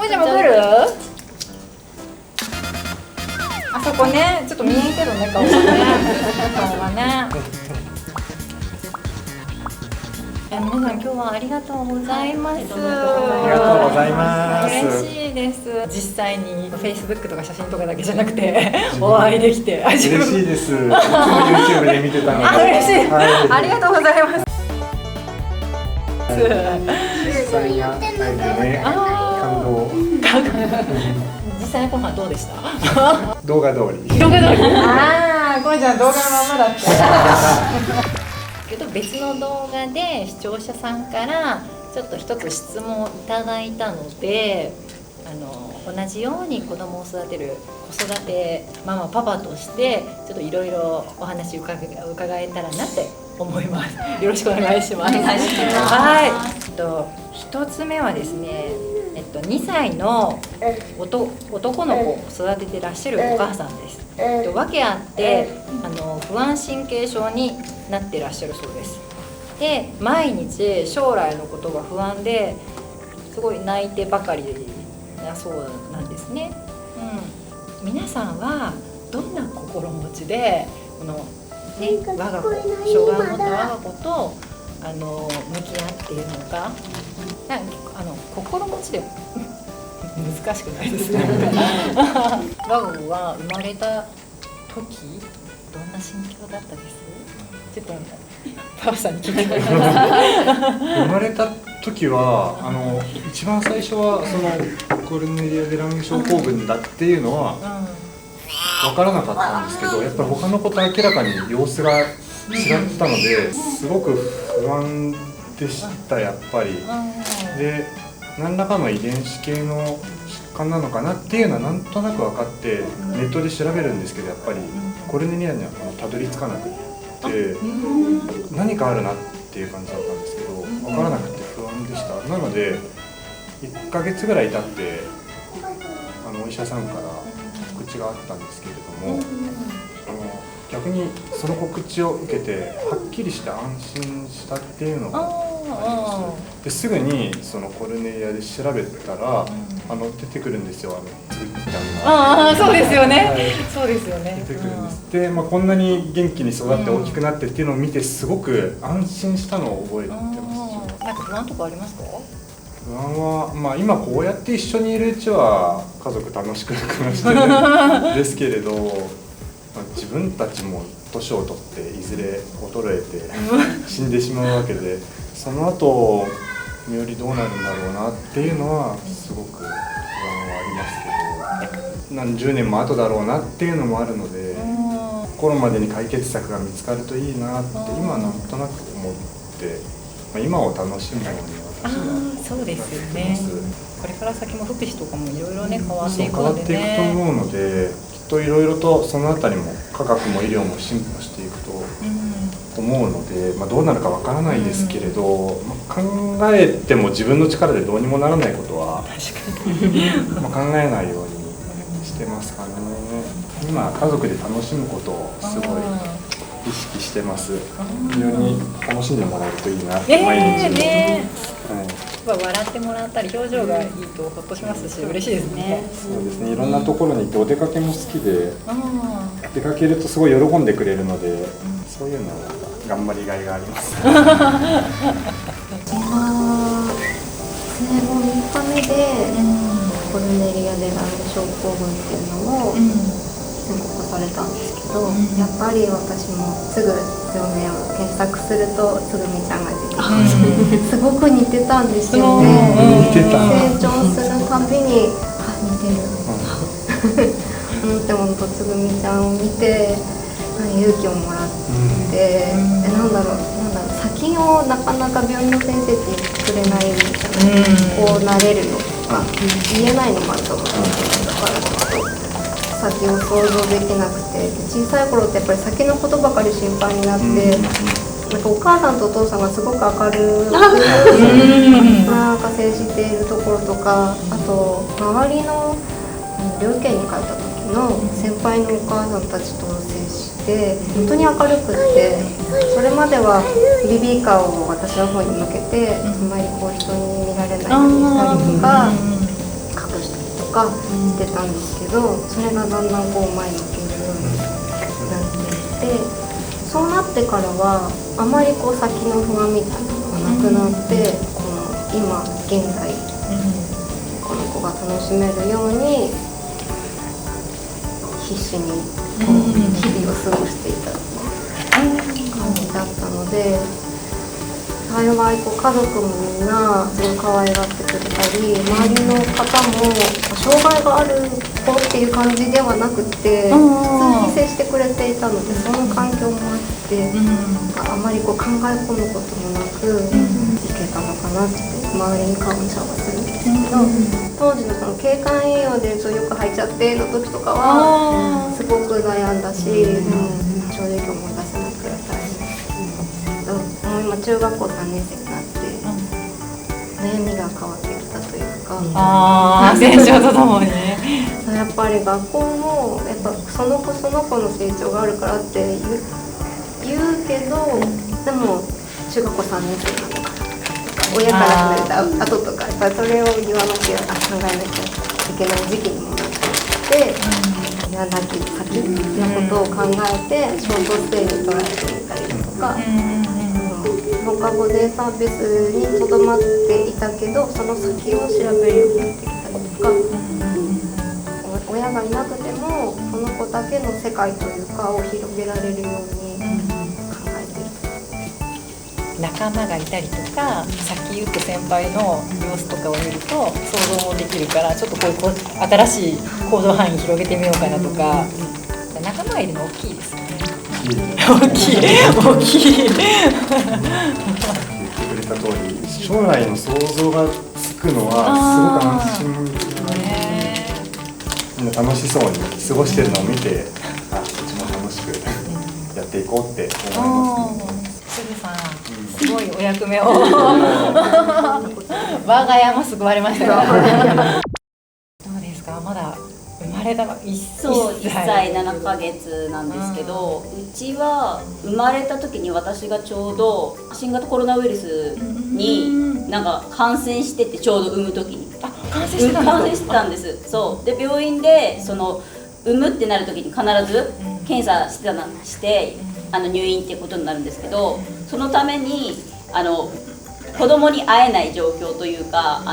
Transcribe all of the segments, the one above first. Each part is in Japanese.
ちゃんも来る？あそこね、ちょっと見えんけどね、顔がね。顔がね。皆さん今日はありがとうございます。ありがとうございます。嬉しいです。実際に Facebook とか写真とかだけじゃなくてお会いできて嬉しいです。いつも YouTube で見てたので。嬉しい、はい。ありがとうございます。実際に会えてね、感動。実際のご飯どうでした？動画通り。動画通り。ああ、こいちゃん動画のままだった。けど別の動画で視聴者さんからちょっと一つ質問をいただいたので、同じように子供を育てる子育てママパパとしてちょっといろいろお話伺えたらなって思います。よろしくお願いします。お願いします。はい。一つ目はですね、2歳の男の子を育ててらっしゃるお母さんです。訳あって不安神経症になってらっしゃるそうです。で、毎日将来のことが不安ですごい泣いてばかりだそうなんですね。皆さんはどんな心持ちでこの、ね、我が子、障害を持った我が子と向き合っているのか、心持ちで難しくないですね。我が子は生まれた時どんな心境だったです？ちょっとパパさんに聞いてもらいます。生まれた時は一番最初はそのコルネリア・デ・ランゲ症候群だっていうのは分からなかったんですけど、やっぱり他の子と明らかに様子が違ったのですごく不安でした。やっぱりで何らかの遺伝子系の疾患なのかなっていうのはなんとなく分かってネットで調べるんですけど、やっぱりコルネリアにはたどり着かなくて何かあるなっていう感じだったんですけど、分からなくて不安でした。なので1ヶ月ぐらい経ってお医者さんから告知があったんですけれども、逆にその告知を受けてはっきりして安心したっていうのがあります。ですぐにそのコルネリアで調べたら出てくるんですよ、ツイッターが。そうですよね、はい、そうですよね。出てくるんです。で、こんなに元気に育って大きくなってっていうのを見てすごく安心したのを覚えてます。なんか不安とかありますか？不安は、今こうやって一緒にいるうちは家族楽しく暮らしてるんですけれど、自分たちも年を取っていずれ衰えて死んでしまうわけで、その後身寄りどうなるんだろうなっていうのはすごく不安はありますけど、何十年も後だろうなっていうのもあるので、心までに解決策が見つかるといいなって今なんとなく思って、今を楽しむように私はそうですよね。これから先も福祉とかもいろいろね変わっていく変わっていくと思うので、きっといろいろとそのあたりも科学も医療も進歩していくと思うので、どうなるかわからないですけれど、考えても自分の力でどうにもならないことは考えないようにしてますかね。今家族で楽しむことをすごい意識してます。非常に楽しんでもらえるといいなって、毎日ね、笑ってもらったり表情がいいとほっとしますし嬉しいですね。そうですね。いろんなところに行ってお出かけも好きで、出かけるとすごい喜んでくれるので、そういうのは頑張りがいがあります。今生後3日目でコルネリア・デ・ランゲ症候群っていうのを宣告されたんですけど、やっぱり私もすぐ病名を検索するとつぐみちゃんが出てきて、すごく似てたんですよね。成長するたびに似てるでもつぐみちゃんを見て勇気をもらって、先をなかなか病院の先生って言ってくれないじゃないですか。こうなれるよとか言えないのもあると思うんですけど、だから先を想像できなくて、小さい頃ってやっぱり先のことばかり心配になって、なんかお母さんとお父さんがすごく明るくなんか接しているところとか、あと周りの療養県に帰った時の先輩のお母さんたちと接して本当に明るくって、それまではベビーカーを私の方に向けてあんまりこう人に見られないようにしたりとか隠しかしてたんですけど、それがだんだんこう前向けるようになっていって、そうなってからはあまりこう先の不安みたいなのがなくなって、この今現在この子が楽しめるように必死にこう日々を過ごしていた感じだったので、幸いこう家族もみんなすごい可愛がってくれたり、周りの方も障害がある子っていう感じではなくて普通に接してくれていたので、その環境もあって、あまりこう考え込むこともなくいけたのかなって周りに感謝はするんですけど、当時のその経管栄養でよく入っちゃっての時とかはすごく悩んだし、正直思い出せなくて大変ですけど、もう今中学校3年生になって悩みが変わってきたというか、成長とともにやっぱり学校もやっぱその子その子の成長があるからって言うけど、でも中学校3年生なんだから親から離れた後とかやっぱりそれを言わなきゃ考えなきゃいけない時期にもなってきて、やらなきゃ先のことを考えてショートステイに捉えてみたりだとか、放課後デイサービスにとどまっていたけどその先を調べるようになってきたりとか、親がいなくてもこの子だけの世界というかを広げられるように考えてる。仲間がいたりとか先行く先輩の様子とかを見ると想像もできるから、ちょっとこう新しい行動範囲広げてみようかなとか、仲間がいるの大きいですね。大きい大きい言ってくれた通り、将来の想像がつくのはすごく安心だね。みんな楽しそうに過ごしてるのを見て、こっちも楽しくやっていこうって思いますね。すぐさん、すごいお役目を我が家も救われましたよ。どうですか、まだ生まれたの1歳7ヶ月なんですけど、うちは生まれた時に私がちょうど新型コロナウイルスになんか感染してて、ちょうど産む時に感染してたんです。そうで病院でその産むってなる時に必ず検査して入院っていうことになるんですけど、そのために子供に会えない状況というか、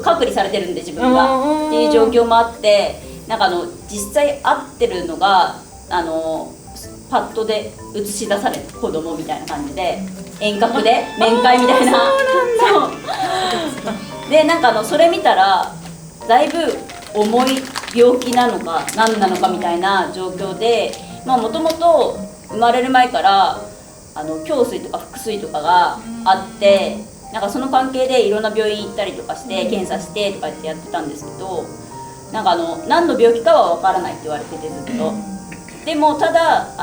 隔離されてるんで自分がっていう状況もあって、なんか実際会ってるのがパッドで映し出される子供みたいな感じで、遠隔で面会みたいな。そうでなんかそれ見たらだいぶ重い病気なのか何なのかみたいな状況で、もともと生まれる前から胸水とか腹水とかがあって、なんかその関係でいろんな病院行ったりとかして検査してとかってやってたんですけど、なんか何の病気かは分からないって言われててずっと。でもただ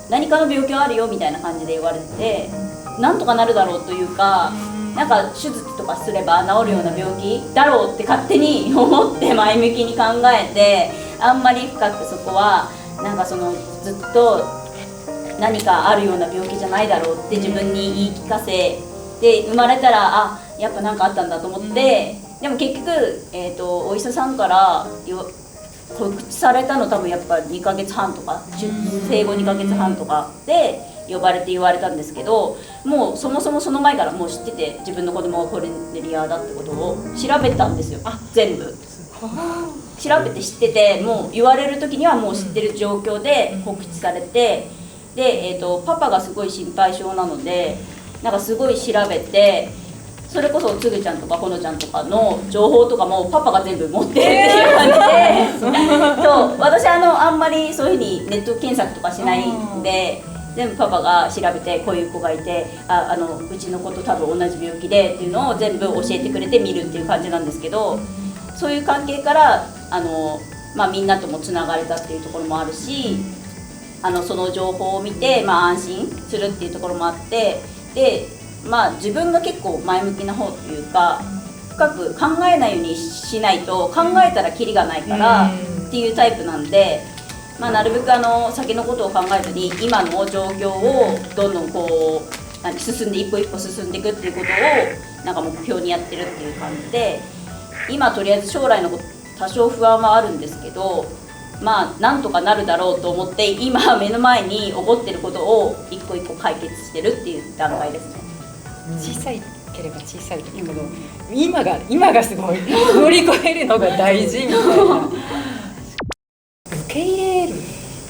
何かの病気はあるよみたいな感じで言われてて、なんとかなるだろうというか、なんか手術とかすれば治るような病気だろうって勝手に思って前向きに考えて、あんまり深くそこはなんかずっと何かあるような病気じゃないだろうって自分に言い聞かせで、生まれたらやっぱ何かあったんだと思って、でも結局、お医者さんから告知されたの多分やっぱ2ヶ月半とか生後2ヶ月半とかで呼ばれて言われたんですけど、もうそもそもその前からもう知ってて、自分の子供がコルネリアだってことを調べたんですよ。全部調べて知ってて、もう言われる時にはもう知ってる状況で告知されて、で、パパがすごい心配性なので、なんかすごい調べて、それこそつぐちゃんとかほのちゃんとかの情報とかもパパが全部持ってるっていう感じで、そう私あんまりそういうふうにネット検索とかしないんで、全部パパが調べて、こういう子がいてうちの子と多分同じ病気でっていうのを全部教えてくれて見るっていう感じなんですけど、そういう関係からみんなともつながれたっていうところもあるし、その情報を見て、安心するっていうところもあって、で自分が結構前向きな方というか、深く考えないようにしないと考えたらキリがないからっていうタイプなんで、なるべく先のことを考えずに今の状況をどんどんこう進んで一歩一歩進んでいくっていうことをなんか目標にやってるっていう感じで、今とりあえず将来の多少不安はあるんですけど、まあなんとかなるだろうと思って今目の前に起こってることを一個一個解決してるっていう段階ですね。小さいければ小さい時ほど、今がすごい乗り越えるのが大事みたいな。受け入れる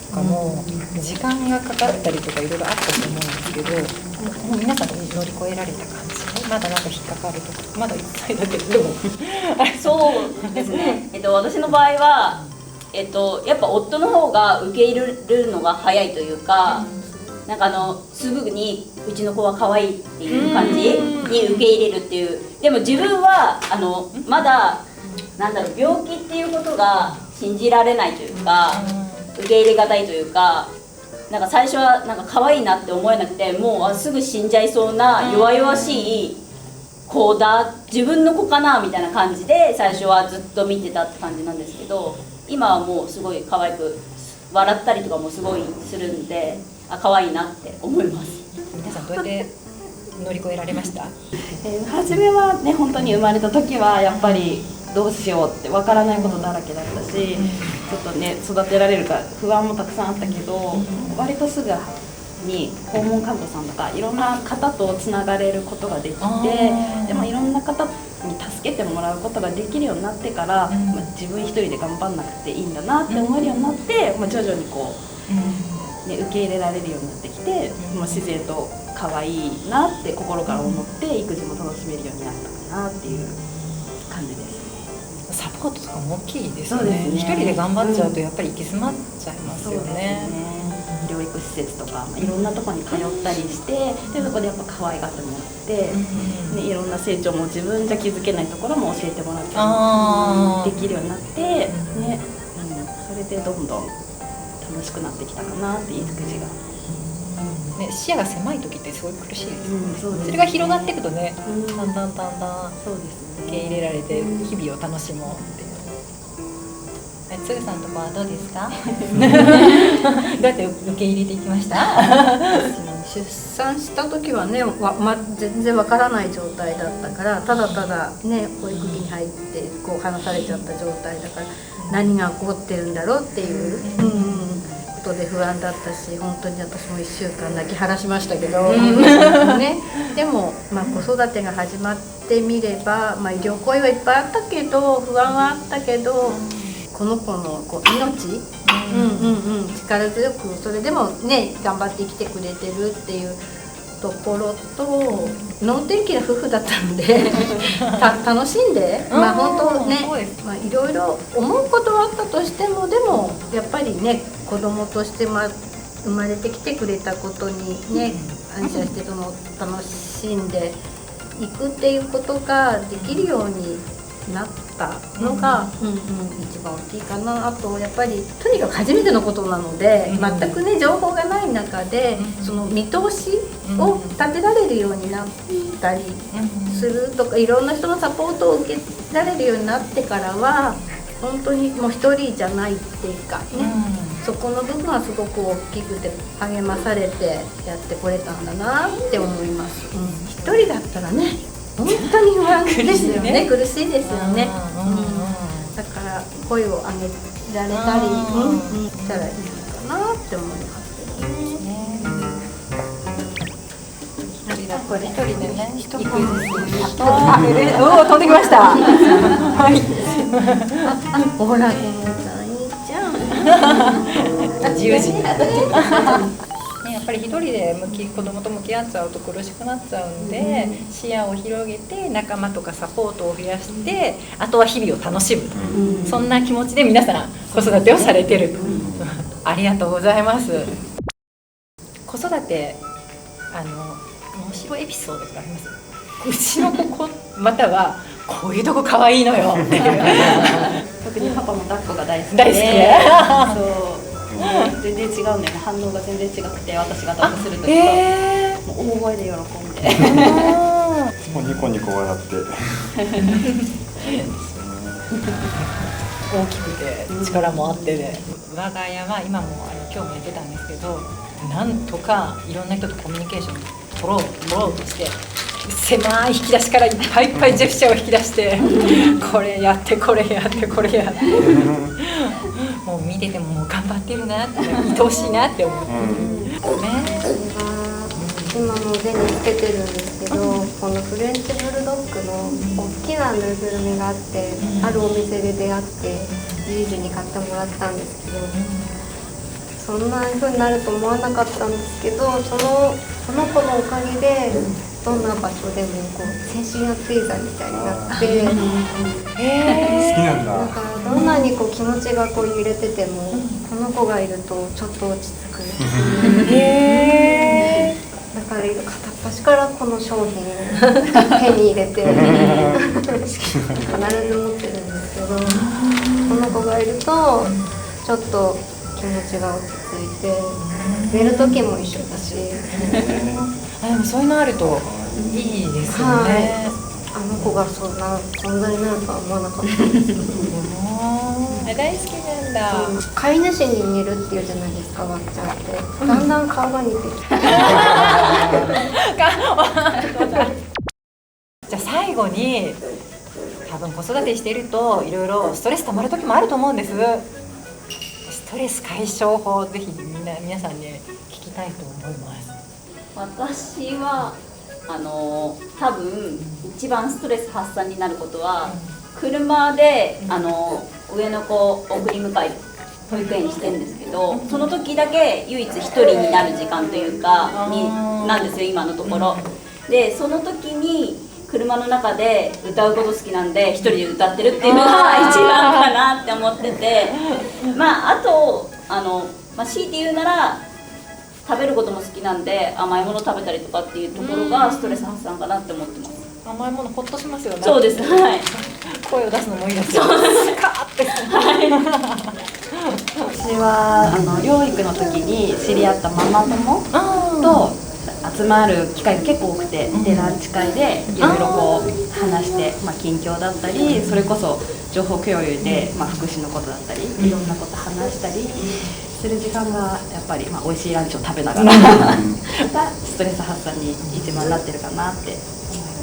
とかも時間がかかったりとかいろいろあったと思うんですけど、もう皆さん乗り越えられた感じ？まだなんか引っかかるとか、まだ1歳だけどもそうですね。私の場合は、やっぱ夫の方が受け入れるのが早いというか、なんかすぐにうちの子は可愛いっていう感じに受け入れるっていう。でも自分はまだなんだろう、病気っていうことが信じられないというか、受け入れがたいというか、なんか最初はなんか可愛いなって思えなくて、もうすぐ死んじゃいそうな弱々しい子だ、自分の子かなみたいな感じで最初はずっと見てたって感じなんですけど、今はもうすごい可愛く笑ったりとかもすごいするんで、可愛いなって思います。皆さんどうやって乗り越えられました？初めはね、本当に生まれた時はやっぱりどうしようってわからないことだらけだったし、ちょっとね育てられるか不安もたくさんあったけど、割とすぐに訪問看護さんとかいろんな方とつながれることができて、でもいろんな方に助けてもらうことができるようになってから、自分一人で頑張んなくていいんだなって思えるようになって、徐々にこう、ね、受け入れられるようになってきて、もう自然と可愛いなって心から思って育児も楽しめるようになったかなっていう感じです。サポートとかも大きいですそうですね。ね。一人で頑張っちゃうとやっぱり行き詰まっちゃいますよね。療育施設とか、いろんなとこに通ったりして、でそこでやっぱ可愛がってもらって、いろんな成長も自分じゃ気づけないところも教えてもらったりできるようになって、ね、それでどんどん楽しくなってきたかなっていう育児が。ね、視野が狭い時ってすごい苦しいですよね。そうですね。それが広がっていくとね、だんだんそうですね。受け入れられて日々を楽しもうっていう。つぐさんとかはどうですか？どうやって受け入れていきました？出産した時はね、全然わからない状態だったから、ただただね保育器に入ってこう離されちゃった状態だから、何が起こってるんだろうっていう、ことで不安だったし、本当に私も1週間泣き晴らしましたけど、ね、でも、子育てが始まってみれば、医療行為はいっぱいあったけど、不安はあったけど、この子の命、力強くそれでもね頑張って生きてくれてるっていうところと、能天気な夫婦だったので楽しんで、本当ね、いろいろ思うことはあったとしても、でもやっぱりね子供として生まれてきてくれたことにね感謝して、その楽しんでいくっていうことができるようになったのが、一番大きいかな。あとやっぱりとにかく初めてのことなので、全くね情報がない中で、その見通しを立てられるようになったりするとか、いろんな人のサポートを受けられるようになってからは、本当にもう一人じゃないっていうかね、そこの部分はすごく大きくて励まされてやってこれたんだなって思います。一人だったらね本当に不安ですよね。苦しいですよね。だから声を上げられたりしたらいいのかなって思いますけどね。これ一人でね、育児する。飛んできました。はい。ほら、自由人だ。やっぱり一人で子供と向き合っちゃうと苦しくなっちゃうんで、視野を広げて仲間とかサポートを増やして、あとは日々を楽しむ、そんな気持ちで皆さん子育てをされてる、ありがとうございます。子育て面白いエピソードがあります。うちの子またはこういうとこ可愛いのよっていう特にパパも抱っこが大好きで、大好きでそう全然違うんだよね。反応が全然違くて、私が抱っこするときと、もう大声で喜んでもうニコニコ笑って大きくて力もあってで、我が家は今も今日も言ってたんですけど、なんとかいろんな人とコミュニケーション取ろうとして狭い引き出しからいっぱいいっぱいジェスチャーを引き出してこれやってこれやってこれやってもう見ててももう頑張ってるなって愛おしいなって思ってる、これが今も腕につけてるんですけど、このフレンチブルドッグの大きなぬいぐるみがあって、あるお店で出会ってじいじに買ってもらったんですけど、そんな風になると思わなかったんですけど、その子のおかげでどんな場所でもこう精神安定剤みたいになって好きなんだ。だからどんなにこう気持ちがこう揺れてても、この子がいるとちょっと落ち着く。だから片っ端からこの商品を手に入れて必ず持ってるんですけど、この子がいるとちょっと気持ちが落ち着いて、寝る時も一緒だし、でもそういうのあるといいですよね、あの子がそんな存在になるとは思わなかったんですけど大好きなんだ、飼い主に似るっていうじゃないですか、ワンちゃんって。だんだん顔が似てきてじゃあ最後に多分子育てしているといろいろストレス溜まる時もあると思うんです。ストレス解消法ぜひ皆さんに聞きたいと思います。私は多分一番ストレス発散になることは、車で上の子を送り迎え保育園にしてるんですけど、その時だけ唯一一人になる時間というかなんですよ、今のところ。でその時に車の中で歌うこと好きなんで一人で歌ってるっていうのが一番かなって思ってて、あと強いて言うなら食べることも好きなんで甘いもの食べたりとかっていうところがストレス発散かなって思ってます。甘いものほっとしますよね。そうです、はい。声を出すのもいいですよ。カーって私は療育の時に知り合ったママ友と集まる機会が結構多くて、でランチ会でいろいろこう話して、近況だったり、それこそ情報共有で、福祉のことだったり、いろんなこと話したりする時間がやっぱり、美味しいランチを食べながらがストレス発散に一番なってるかなって思い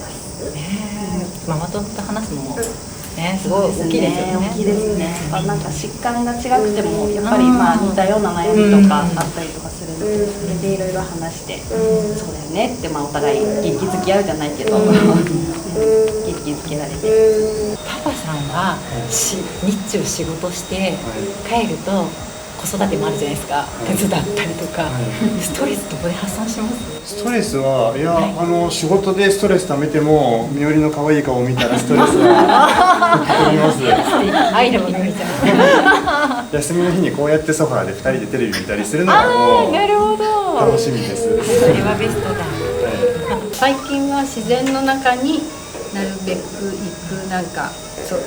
ます。ママ友と話すのもすごい大きいですよね。大きいですね。なんか疾患が違くてもやっぱり似たような悩みとかあったりとかするので、それでいろいろ話して、そうだよねってお互い元気づき合うじゃないけど、元気づけられて。パパさんは日中仕事して帰ると子育てもあるじゃないですか、手伝ったりとか、ストレスどこで発散します？ストレスはいや、仕事でストレス溜めてもみおりの可愛い顔を見たらストレスは吹き飛びます。愛のみおりちゃん。休みの日にこうやってソファーで2人でテレビ見たりするのがもうなるほど。楽しみです。それはベストだ。最近は自然の中になるべく行く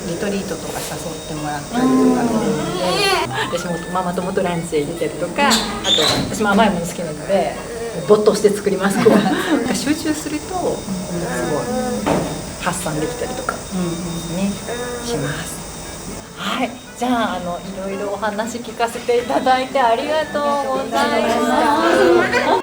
リトリートとか誘ってもらったりとかするので、私もママ友とランチへ行ったりとか、あと私も甘いもの好きなので没頭して作ります。集中するとすごい発散できたりとかね、します。はい、じゃあいろいろお話聞かせていただいてありがとうございました。